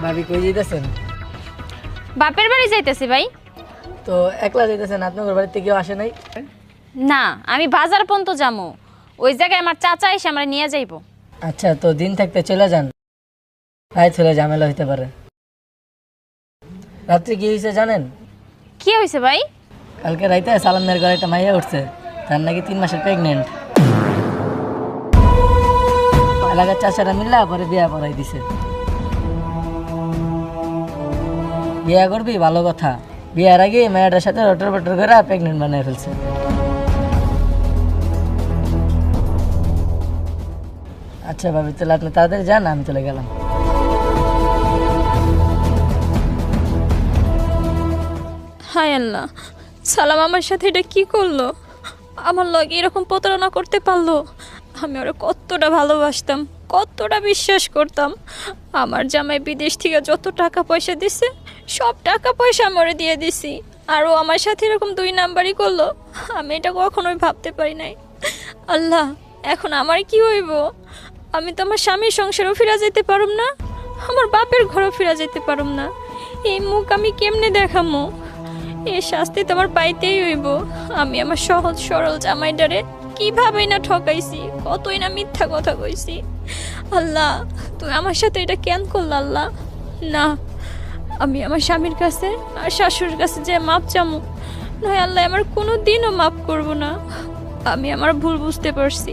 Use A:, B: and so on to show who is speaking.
A: ভাবি কই যাইতেছেন?
B: বাপের বাড়ি যাইতেছি ভাই।
A: তো একলা যাইতেছেন, আপনার বাড়িতে কেউ আসে নাই?
B: না, আমি বাজার পর্যন্ত যাবো। ওই জায়গায় আমার চাচা এসে আমরা নিয়ে যাইব।
A: আচ্ছা, তো দিন থাকতে চলে যান, রাত হলে ঝামেলা হইতে পারে। রাত্রে কি হয়েছে জানেন?
B: কি হয়েছে ভাই?
A: কালকে রাইতে সালামের ঘরে একটা মাইয়া উঠছে, তার নাকি 3 মাসের প্রেগনেন্ট। এলাকার চাচারা মিল্লা পরে বিয়া পড়াই দিছে। বিয়া করবি ভালো কথা, বিয়ার আগে মেয়েটার সাথে রটর বটর করে প্রেগনেন্ট বানিয়ে ফেলছে। আচ্ছা ভাবি, তাহলে আপনি তাড়াতাড়ি যান, আমি চলে গেলাম।
B: হায় আল্লাহ, সালাম আমার সাথে এটা কি করলো? আমার লগে এরকম প্রতারণা করতে পারলো? আমি ওরা কতটা ভালোবাসতাম, কতটা বিশ্বাস করতাম। আমার জামাই বিদেশ থেকে যত টাকা পয়সা দিছে সব টাকা পয়সা আমি ওরে দিয়ে দিছি, আর ও আমার সাথে এরকম 2 নাম্বারই করলো। আমি এটা কখনোই ভাবতে পারি নাই। আল্লাহ, এখন আমার কি হইব? আমি তো আমার স্বামীর সংসারও ফিরা যেতে পারুম না, আমার বাপের ঘরও ফিরা যেতে পারুম না। এই মুখ আমি কেমনে দেখামো? এই শাস্তি তোমার পাইতেই হইব। আমি আমার সহজ সরল জামাইটারে কিভাবে না ঠকাইছি, কতই না মিথ্যা কথা কইছি। আল্লাহ, তুমি আমার সাথে এটা কেন করলা? আল্লাহ না, আমি আমার স্বামীর কাছে আর শাশুড়ির কাছে যে মাপ চামু, নয় আল্লাহ আমার কোনো দিনও মাপ করব না। আমি আমার ভুল বুঝতে পারছি।